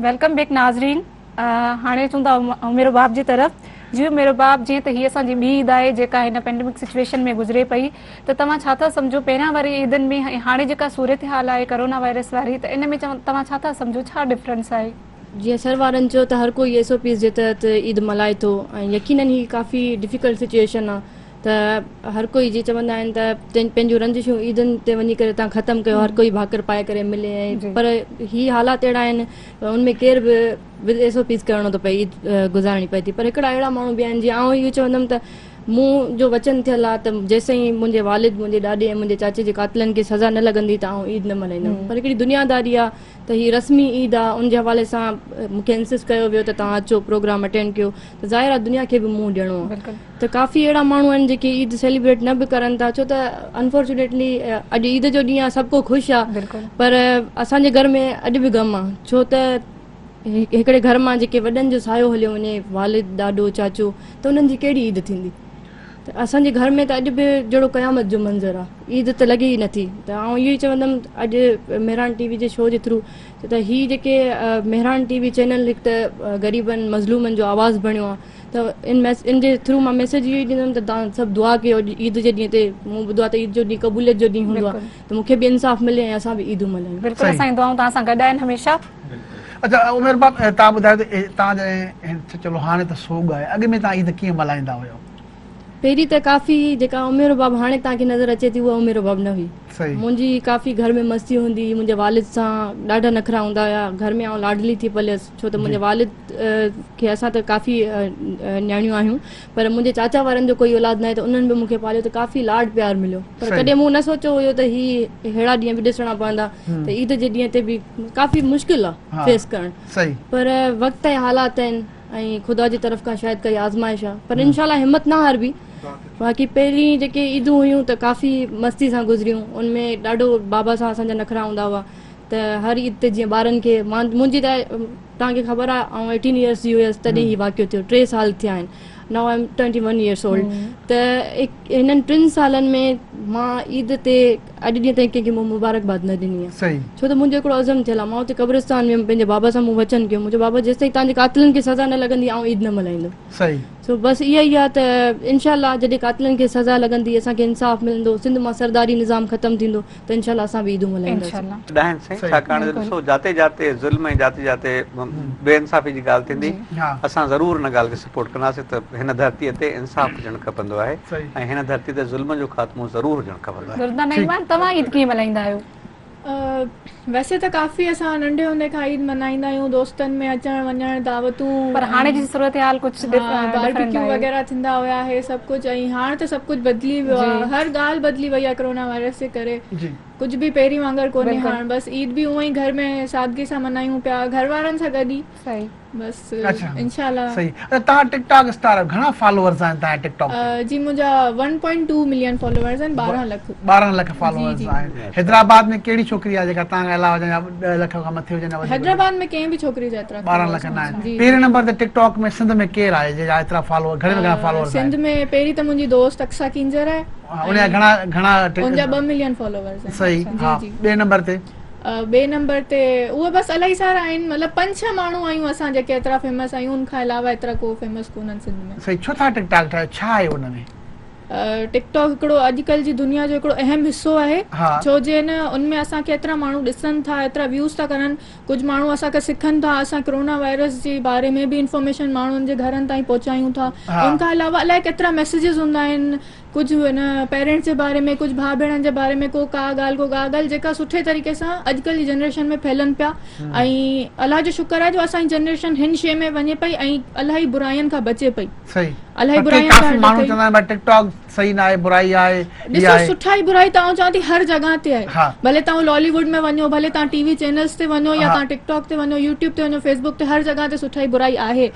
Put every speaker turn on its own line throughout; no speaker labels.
Welcome back नाज़रीन। हाणे चूंदा मेरो बाप जी तरफ जी मेरो बाप जी तो ही असांजी ॿी ईद आहे जेका हिन पेंडेमिक सिचुएशन में गुज़रे पई तो तव्हां छा था सम्झो पहिरियां वारी ईदनि में हाणे जेका सूरत हाल आहे कोरोना वायरस वारी तो इन में तव्हां छा था सम्झो छा डिफरेंस आहे?
जी सर वारनि चयो त हर कोई SOPs जे तहत ईद मल्हाए थो ऐं यकीनन ही काफ़ी डिफिकल्ट सिचुएशन आहे त हर कोई जीअं चवंदा आहिनि त पंहिंजूं रंजिशूं ईदनि ते वञी करे तव्हां ख़तमु कयो, हर कोई भाकर पाए करे मिले ऐं पर ही हालात अहिड़ा आहिनि उनमें केर बि विद SOPs करणो थो पए ईद गुज़ारणी पए थी। पर हिकिड़ा अहिड़ा माण्हू बि आहिनि जीअं आउं इहो चवंदमि त मूं जो वचन थियल आहे त जेसिताईं मुंहिंजे वालिद मुंहिंजे ॾाॾे ऐं मुंहिंजे चाचे जे कातिलनि खे सज़ा न लॻंदी त आउं ईद न मल्हाईंदमि। पर हिकिड़ी दुनियादारी आहे त हीअ रस्मी ईद आहे, उनजे हवाले सां मूंखे इंसिस्ट कयो वियो त तव्हां अचो प्रोग्राम अटेंड कयो त ज़ाहिर आहे दुनिया खे बि मुंहुं ॾियणो आहे। त काफ़ी अहिड़ा माण्हू आहिनि जेके ईद सेलिब्रेट न बि करनि था छो त अनफॉर्चुनेटली अॼु ईद जो ॾींहुं आहे, सभु को ख़ुशि आहे पर असांजे घर में अॼु बि ग़म आहे छो त हिकिड़े घर मां जेके वॾनि जो सायो हलियो वञे वालिद ॾाॾो चाचो त उन्हनि जी कहिड़ी ईद थींदी। त असांजे घर में त अॼु बि जहिड़ो क़यामत जो मंज़र आहे, ईद त लॻे ई नथी। त आउं इहो ई चवंदमि अॼु मेहरान TV जे शो जे थ्रू त हीअ जेके मेहरान TV चैनल हिकु त ग़रीबनि मज़लूमनि जो आवाज़ु बणियो आहे त इन जे थ्रू मां मैसेज इहो ई ॾींदमि त तव्हां सभु दुआ कयो ईद जे ॾींहं ते। मूं ॿुधो आहे त ईद जो ॾींहुं क़बूलियत जो ॾींहुं हूंदो आहे त मूंखे बि इंसाफ़ मिले ऐं असां बि ईदूं मल्हायूं।
बिल्कुलु असांजी दुआऊं तव्हां सां गॾु आहिनि हमेशा।
अच्छा उमेर बाप तव्हां ॿुधायो त तव्हां जॾहिं चलो हाणे त सोग आहे, अॻु में तव्हां ईद कीअं मल्हाईंदा हुयो?
पहिरीं त काफ़ी जेका उमेर बाब हाणे तव्हांखे नज़र अचे थी उहा उमेर बाब न हुई। मुंहिंजी काफ़ी घर में मस्ती हूंदी, मुंहिंजे वालिद सां ॾाढा नखरा हूंदा हुया। घर में आउं लाडली थी पलियसि छो त मुंहिंजे वालिद खे असां त काफ़ी न्याणियूं आहियूं पर मुंहिंजे चाचा वारनि जो कोई औलाद न आहे त उन्हनि बि मूंखे पालियो त काफ़ी लाड प्यार मिलियो। पर कॾहिं मूं न सोचियो हुयो त ही अहिड़ा ॾींहं बि ॾिसणा पवंदा त ईद जे ॾींहं ते बि काफ़ी मुश्किल आहे फेस करणु। पर वक़्त ऐं हालात आहिनि ऐं ख़ुदा जी तरफ़ खां शायदि काई आज़माइश आहे पर इनशाला हिमत न हारबी। बाक़ी पहिरीं जेके ईदूं हुयूं त काफ़ी मस्ती सां गुज़रियूं, उनमें ॾाढो बाबा सां असांजा नखरा हूंदा हुआ त हर ईद ते जीअं ॿारनि खे मुंहिंजी त तव्हांखे ख़बर आहे ऐं 18 years जी हुयसि तॾहिं ही वाक़ियो थियो। 3 साल थिया आहिनि, now I am 21 years old। त हिननि 3 सालनि में मां ईद ते अॼु ॾींहं ताईं कंहिंखे मूं मुबारकबाद न ॾिनी आहे छो त मुंहिंजो हिकिड़ो अज़म थियल आहे। मां हुते क़ब्रिस्तान में पंहिंजे बाबा सां मूं वचन कयो, मुंहिंजो बाबा जेसिताईं तव्हांजे कातिलनि खे सज़ा न लॻंदी आउं ईद न मल्हाईंदो। सो बसि इहा ई आहे त इनशाला जॾहिं कातिलनि खे सज़ा लॻंदी, असांखे इंसाफ़ मिलंदो, सिंध मां सरदारी निज़ाम ख़तमु थींदो त इनशाला असां बि ईदूं मल्हाईंदासीं।
छाकाणि ॾिसो जाते जाते ज़ुल्म ऐं जाते जाते बेइंसाफ़ी जी ॻाल्हि थींदी असां ज़रूरु हिन ॻाल्हि खे सपोर्ट कंदासीं त हिन धरतीअ ते इंसाफ़ हुजणु खपंदो आहे ऐं हिन धरती ते ज़ुल्म जो ख़ात्मो ज़रूरु हुजणु खपंदो आहे।
तव्हां ईद कीअं मल्हाईंदा आहियो?
वैसे त काफ़ी असां नंढे हूंदे खां ईद मल्हाईंदा आहियूं, दोस्तनि में अचणु वञणु दावतूं।
पर हाणे जी सूरत हाल कुझु
बारबेक्यू वग़ैरह थींदा हुया हे सभु कुझु ऐं हाणे त सभु कुझु बदिली वियो आहे, हर ॻाल्हि बदिली वई आहे कोरोना वायरस जे करे। कुझु बि पहिरीं वांगुरु कोन्हे हाणे, बसि ईद बि उअं ई घर में सादगी सां मल्हायूं पिया घर वारनि सां गॾु ई बस इंशाल्लाह।
सही। तव्हां टिकटॉक स्टार घणा फॉलोअर्स आहिनि तव्हां टिकटॉक ते?
जी मुंहिंजा 1.2 मिलियन फॉलोअर्स आहिनि,
12 लख फॉलोअर्स आहिनि। हैदराबाद में कहिड़ी छोकिरी आहे जेका तव्हां अलावा या 10 लख खां मथे हुजनि?
हैदराबाद में कंहिं बि छोकिरी जा एतिरा
12 लख न आहिनि। पहिरें नंबर ते टिकटॉक में सिंध में केरु आहे जंहिंजा एतिरा फॉलोअर? घणे फॉलोअर्स
सिंध में पहिरीं त मुंहिंजी दोस्त अक्सा किंजर आहे,
उनजा घणा
उनजा 2 मिलियन फॉलोअर्स आहिनि।
सही। ॿिए नंबर ते?
ॿिए नंबर ते उहे बसि इलाही सारा आहिनि, मतिलबु 5-6 माण्हू आहियूं असां जेके एतिरा फेमस आहियूं, उनखां अलावा एतिरा को फेमस कोन्हनि सिंध में।
सही। छो था टिकटॉक ठाहियो, छा आहे उन में?
टिकटॉक हिकिड़ो अॼुकल्ह जी दुनिया जो हिकिड़ो अहम हिसो आहे छो जे न उनमें असांखे एतिरा माण्हू ॾिसनि था, एतिरा व्यूज़ था करनि, कुझु माण्हू असांखे सिखनि था, असां कोरोना वायरस जे बारे में बि इंफॉर्मेशन माण्हुनि जे घरनि ताईं पहुचायूं था। उनखां अलावा अलाए केतिरा मैसेजिस हूंदा आहिनि, कुझु हिन पेरेंट्स जे बारे में, कुझु भाउ भेणनि जे बारे में, को का ॻाल्हि जेका सुठे तरीक़े सां अॼुकल्ह जी जनरेशन में फैलनि पिया। ऐं अलाह जो शुक्र आहे जो असांजी जनरेशन हिन शइ में वञे पई ऐं इलाही बुराइयुनि खां बचे पई। इलाही बुराइयूं
टिकटॉक सही न आहे, बुराई आहे।
ॾिसो सुठा ई बुराई तव्हां चवां थी हर जगह ते आहे, भले तव्हां लॉलीवुड में वञो, भले तव्हां टीवी चैनल्स ते वञो या तव्हां टिकटॉक ते वञो, यूट्यूब ते वञो, फेसबुक ते, हर जगह ते सुठाई बुराई आहे।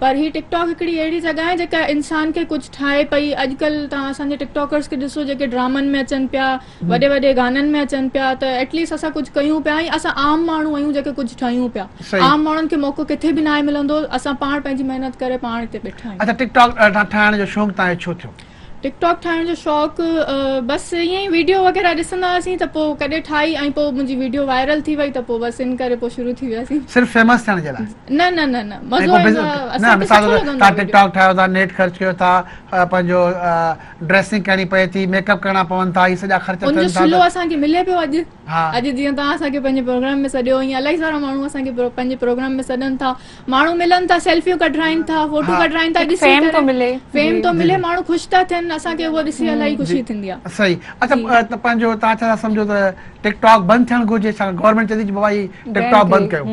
पर ही टिकटॉक हिकिड़ी अहिड़ी जगह आहे जेका इंसान खे कुझु ठाहे पई। अॼुकल्ह तव्हां असांजे टिकटॉकर्स खे ॾिसो जेके ड्रामनि में अचनि पिया, वॾे वॾे गाननि में अचनि पिया, त एटलीस्ट असां कुझु कयूं पिया ऐं असां आम माण्हू आहियूं जेके कुझु ठाहियूं पिया। आम माण्हुनि खे मौक़ो किथे बि न मिलंदो, असां पाण पंहिंजी महिनत करे पाण हिते बीठा आहियूं।
अच्छा, टिकटॉक ठाहिण जो शौक़ु तव्हांखे छो थियो?
टिकटॉक ठाहिण जो शौक़ु बसि ईअं ई वीडियो वग़ैरह ॾिसंदा हुआसीं त पोइ कॾहिं ठाही ऐं पोइ मुंहिंजी वीडियो वायरल थी वई त पोइ बसि इन करे पोइ शुरू थी वियासीं।
सिर्फ़ फेमस थियण जे लाइ?
न न न न मज़ो ईंदो आहे, असांखे सुठो लॻंदो
तव्हां
आहे।
टिकटॉक ठाहियो था, नेट ख़र्च कयो था, पंहिंजो ड्रेसिंग करणी पए थी, मेकअप करणा पवनि था, ही सॼा ख़र्च
उनजो
थियनि
सिलो
था।
असांखे मिले पियो अॼु।
हा।
अॼु जीअं तव्हां असांखे पंहिंजे प्रोग्राम में सॾियो, ईअं इलाही सारा माण्हू असांखे पंहिंजे प्रोग्राम में सॾनि था, माण्हू मिलनि था, सेल्फियूं कढाइनि था, फोटो कढाइनि था, ॾिसी
फेम
करे
थो मिले।
फेम थो मिले, माण्हू ख़ुशि था थियनि, असांखे उहो ॾिसी इलाही ख़ुशी थींदी आहे।
सही। अच्छा, त पंहिंजो तव्हां छा था सम्झो त टिकटॉक बंदि थियणु घुरिजे? छा गवर्नमेंट चए थी बाबा ही टिकटॉक बंदि कयो?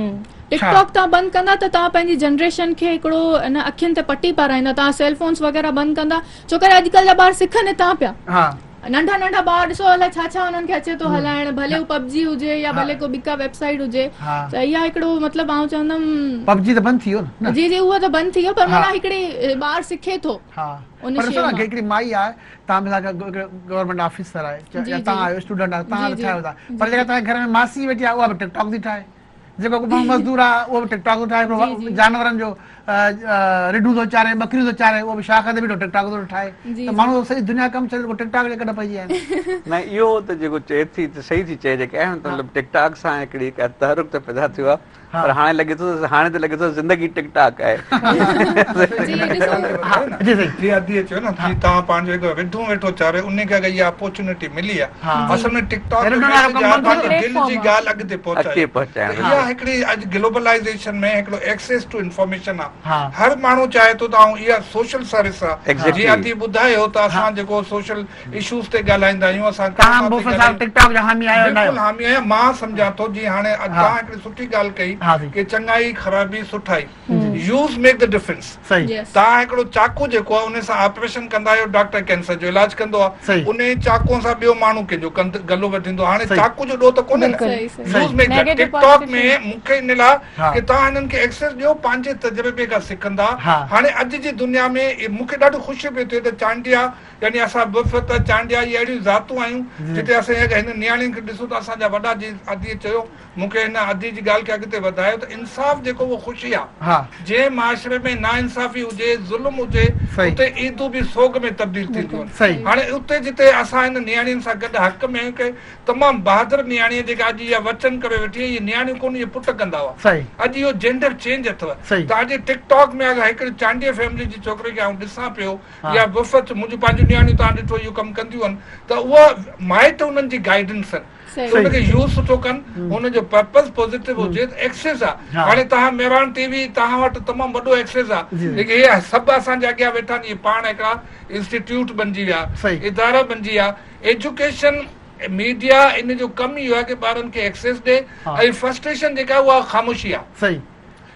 टिकटॉक तव्हां बंदि कंदा त तव्हां पंहिंजी जनरेशन खे हिकिड़ो इन अखियुनि ते पटी पाराईंदा। तव्हां सेल फोन्स वग़ैरह बंदि कंदा, छो करे अॼुकल्ह जा ॿार सिखनि हितां पिया।
हा।
नंढा नंढा ॿार ॾिसो अलाए छा छा हुननि खे अचे थो हलाइण, भले हू पबजी हुजे या भले को ॿिका वेबसाइट हुजे। त इहा हिकिड़ो मतिलबु आउं चवंदमि
पबजी त बंदि थी वियो न?
जी जी, उहो त बंदि थी वियो, पर माना हिकिड़ी ॿार सिखे थो।
हा।
उन
पर
शइ
ॾिसो न,
मां।
हिकिड़ी माई आहे, तव्हां मिसाल गवर्नमेंट ऑफिसर आहे या तव्हां आहियो स्टूडेंट आहे, तव्हां ठाहियो था, पर जेका तव्हांजे घर में मासी वेठी आहे उहा बि टिकटॉक थी ठाहे, जेको मज़दूर आहे उहो बि टिकटॉक थो ठाहे, जानवरनि जो रिढूं थो चारे, ॿकरियूं थो चारे, उहो बि शाख ते बीठो टिकटॉक थो ठाहे। त माण्हू सॼी दुनिया कमु छॾे टिकटॉक जे कॾहिं पइजी आहिनि।
न इहो त जेको चए थी त सही थी चए, जेके आहिनि मतिलबु टिकटॉक सां हिकिड़ी तहरुक त पैदा थियो आहे, पर हाणे लॻे थो ज़िंदगी टिकटॉक आहे।
चयो न तव्हां पंहिंजो हिकु रिढूं वेठो चारे, उन खे अगरि इहा अपॉर्चुनिटी मिली आहे, असल में टिकटॉक दिलि जी ॻाल्हि अॻिते पहुचाए। इहा हिकिड़ी अॼु ग्लोबलाइज़ेशन में हिकिड़ो एक्सेस टू इंफॉर्मेशन आहे। हर माण्हू चाहे थो त इहा सोशल सर्विस आहे। जीअं अदी ॿुधायो त असां जेको सोशल इशूज़ ते ॻाल्हाईंदा आहियूं, असां
टिकटॉक जा हामी आहियो?
बिल्कुलु हामी आहियां। मां सम्झां थो जीअं हाणे तव्हां हिकिड़ी सुठी ॻाल्हि कई कि चङाई ख़राबी सुठाई, यूज़ मेक द डिफरेंस। तव्हां हिकिड़ो चाकू जेको आहे उन सां ऑपरेशन कंदा आहियो, डॉक्टर कैंसर जो इलाज कंदो आहे, उन चाकू सां ॿियो माण्हू कंहिंजो गलो वठींदो। हाणे चाकू जो ॾोह त कोन्हे न। यूज़ मेक द टिकटॉक में मूंखे इन लाइ कि तव्हां हिननि खे एक्सेस ॾियो, पंहिंजे तजुर्बे खां सिखंदा। हाणे अॼु जी दुनिया में मूंखे ॾाढो ख़ुशी पियो थिए त चांडिया, यानी असां बुफ़त चांडिया, इहे अहिड़ियूं ज़ातूं आहियूं जिते असां हिन नियाणियुनि खे ॾिसूं त असांजा वॾा जीअं अदीअ चयो, मूंखे हिन अदी जी ॻाल्हि खे अॻिते वधायो त इंसाफ़ जेको उहो ख़ुशी आहे। जंहिं माशरे में नाइंसाफ़ी हुजे, ज़ुल्म हुजे, उते ईदूं बि सोग में तब्दील थींदियूं आहिनि। हाणे उते जिते असां हिन नियाणियुनि सां गॾु हक़ में आहियूं कि तमामु बहादुर नियाणी जेका अॼु इहा वचन करे वेठी, इहे नियाणियूं कोन, इहे पुट कंदा हुआ। अॼु इहो जेंडर चेंज अथव। त अॼु टिकटॉक में अगरि हिकिड़ी चांडिया फैमिली जी छोकिरी खे आउं ॾिसां पियो, या बुफ़त मुंहिंजूं पंहिंजूं नियाणियूं तव्हां ॾिठो इहो कमु कंदियूं आहिनि, त उहा माइट उन्हनि जी गाइडेंस आहिनि, उनखे यूज़ सुठो कनि, हुनजो पर्पस पॉजिटिव हुजे त एक्सेस आहे। हाणे तव्हां मेवाड़ टीवी, तव्हां वटि तमामु वॾो एक्सेस आहे, जेके इहे सभु असांजे अॻियां वेठा आहिनि, इहे पाण हिकिड़ा इंस्टीट्यूट बणिजी विया, इदारा बणिजी विया। एजुकेशन मीडिया इन जो कमु इहो आहे कि ॿारनि खे एक्सेस ॾे, ऐं फ्रस्ट्रेशन जेका उहा ख़ामोशी आहे।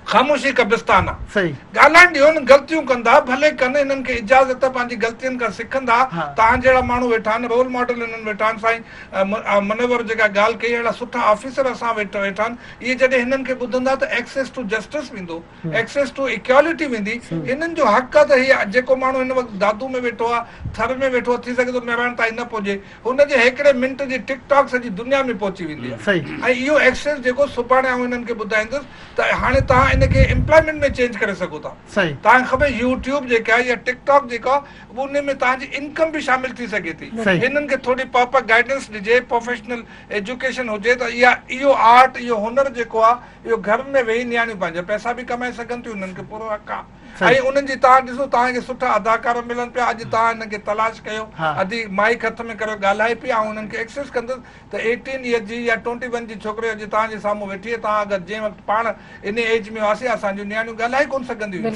ख़ामोशी कब्रिस्तान आहे। ॻाल्हाइण ॾियो न, ग़लतियूं कंदा भले कनि, हिननि खे इजाज़त पंहिंजी ग़लतियुनि खां सिखंदा। तव्हां जहिड़ा माण्हू वेठा आहिनि, रोल मॉडल हिननि वेठा आहिनि, साईं मनोवर जेका ॻाल्हि कई, अहिड़ा सुठा ऑफिसर असां वेठा आहिनि। इहे जॾहिं हिननि खे ॿुधंदा त एक्सेस टू जस्टिस वेंदो, एक्सेस टू इक्वालिटी वेंदी। हिननि जो हक़ आहे त हीअ जेको माण्हू हिन वक़्तु दादू में वेठो आहे, थर में वेठो, थी सघे थो मेवाड़ ताईं न पहुचे, हुनजे हिकिड़े मिंट जी टिकटॉक सॼी दुनिया में पहुची वेंदी आहे। ऐं इहो एक्सेस जेको सुभाणे आउं हिननि खे ॿुधाईंदुसि त हाणे तव्हां इनखे एम्प्लॉयमेंट में चेंज करे सघो था। तव्हांखे ख़बर यूट्यूब जेका आहे या टिकटॉक जेका आहे, उन में तव्हांजी इनकम बि शामिल थी सघे थी। हिननि खे थोरी प्रॉपर गाइडेंस ॾिजे, प्रोफेशनल एजुकेशन हुजे त इहो आर्ट, इहो हुनर जेको आहे, इहो घर में वेही नियाणियूं पंहिंजा पैसा बि कमाए सघनि थियूं, हुननि खे पूरो हक़ आहे। ऐं उन्हनि जी तव्हां ॾिसो, तव्हांखे सुठा अदाकार मिलनि पिया। अॼु तव्हां हिनखे तलाश कयो, अधी माइक हथ में करे ॻाल्हाए पई, ऐं हुननि खे एक्सेस कंदुसि त 18 ईयर जी या 21 जी छोकिरी अॼु तव्हांजे साम्हूं वेठी आहे। तव्हां अगरि जंहिं वक़्तु पाण इन एज में हुआसीं, असांजूं नियाणियूं ॻाल्हाए कोन सघंदियूं।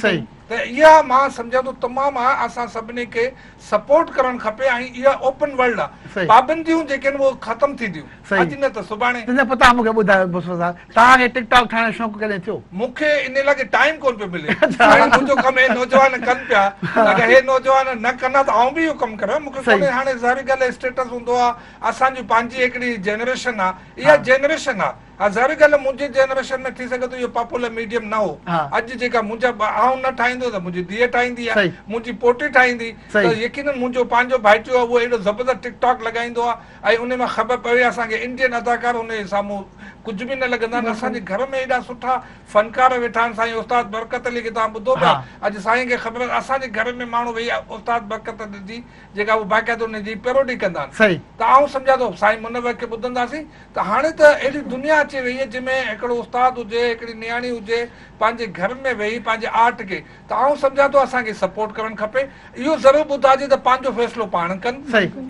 त इहा मां सम्झां थो तमामु आहे, असां सभिनी खे सपोर्ट करणु खपे। ऐं इहा ओपन वर्ल्ड आहे, पाबंदियूं जेके आहिनि उहे ख़तमु थींदियूं, अॼु न त सुभाणे।
मूंखे ॿुधायो तव्हांखे टिकटॉक ठाहिण जो शौक़ु कॾहिं थियो?
मूंखे इन लाइ टाइम कोन पियो मिले। मुंहिंजो कमु हे नौजवान कनि पिया, अगरि हे नौजवान न कंदा त आउं बि इहो कमु करियां। मूंखे कोन्हे। हाणे ज़ाहिरी ॻाल्हि आहे, स्टेटस हूंदो आहे, असांजी पंहिंजी हिकिड़ी जनरेशन आहे, इहा जनरेशन आहे। ज़ाहिरी ॻाल्हि आहे, मुंहिंजी जनरेशन में थी सघे थो इहो पॉपुलर मीडियम न हो। अॼु जेका मुंहिंजा आउं न ठाहींदो त मुंहिंजी धीअ ठाहींदी आहे, मुंहिंजी पोटी ठाहींदी, त यकीनन मुंहिंजो पंहिंजो भाइटियो आहे, उहो एॾो ज़बरदस्त टिकटॉक लॻाईंदो आहे। ऐं उन में ख़बर पवे असांखे इंडियन अदाकार उन जे साम्हूं कुझु बि न लॻंदा आहिनि। असांजे घर में एॾा सुठा फनकार वेठा आहिनि। साईं उस्ताद बरकत अली खे तव्हां ॿुधो पिया, अॼु साईं खे ख़बर असांजे घर में माण्हू वेही उस्ताद बरकत अली जी जेका उहो बाक़ाइदो हुनजी पेरोडी कंदा आहिनि। त आउं सम्झां थो साईं मुनव्वर खे ॿुधंदासीं त हाणे त अहिड़ी दुनिया अची वई आहे जंहिंमें हिकिड़ो उस्ताद हुजे, हिकिड़ी नियाणी हुजे, पंहिंजे घर में वेही पंहिंजे आर्ट खे, त आउं सम्झां थो असांखे सपोर्ट करणु खपे। इहो ज़रूरु ॿुधाइजे त पंहिंजो फ़ैसिलो पाण कनि,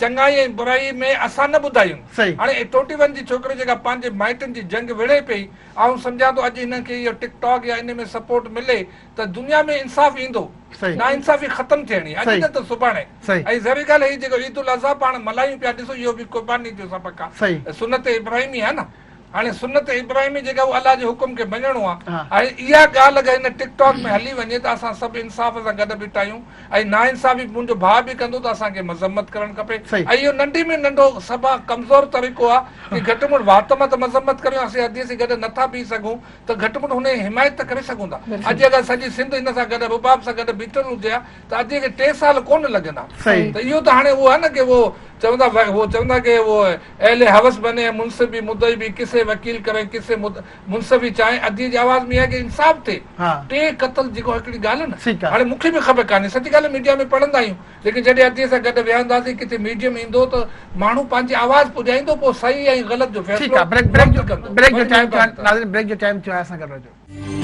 चङाई ऐं बुराई में असां न ॿुधायूं। हाणे 21 जी छोकिरी जेका पंहिंजे माइटनि जी जंग विढ़े पई, आउं सम्झां थो अॼु हिनखे इहो टिकटॉक या इन में सपोर्ट मिले त दुनिया में इंसाफ़ ईंदो, नाइंसाफ़ी ख़तमु थियणी, अॼु न त सुभाणे। ऐं ज़रूरी ॻाल्हि ही जेको ईद उल अज़हा पाण मल्हायूं पिया, ॾिसो इहो बि क़ुर्बानी जो सबक़ आहे, सुन्नत इब्राहिमी आहे न। हाणे सुन्नत इब्राहिमी जेका उहा अलाह जे हुकुम खे मञणो आहे। हाणे इहा ॻाल्हि अगरि हिन टिकटॉक में हली वञे त असां सभु इंसाफ़ सां गॾु बीठा आहियूं, ऐं नाइंसाफ़ी मुंहिंजो भाउ बि कंदो त असांखे मज़म्मत करणु खपे। ऐं इहो नंढी में नंढो सभा कमज़ोर तरीक़ो आहे कि घटि में घटि वात मत मज़म्मत करियूं, असीं अधीअ सां गॾु नथा बीह सघूं त घटि में घटि हुन जी हिमायत त करे सघूं था। अॼु अगरि सॼी सिंध हिन सां गॾु रुबाब सां गॾु बीठल हुजे हा त अॼु खे 3 साल कोन लॻंदा। त इहो त हाणे उहो आहे न कि वो चवंदा कि वो अहले हवस बने मुंसिबी मुदई भी किसे वकील करें किसे मुंसिबी चाहे। अधी जी आवाज़ में आहे कि इंसाफ़ थिए। 3 क़त्ल जेको हिकिड़ी ॻाल्हि आहे न, हाणे मूंखे बि ख़बर कान्हे, सची ॻाल्हि मीडिया में पढ़ंदा आहियूं, लेकिन जॾहिं अधीअ सां गॾु विहंदासीं किथे मीडियम ईंदो त माण्हू पंहिंजी आवाज़ पुॼाईंदो, पोइ सही ऐं ग़लति जो फ़ैसिलो।
ब्रेक जो टाइम थियो आहे, असां गॾु रहिजो।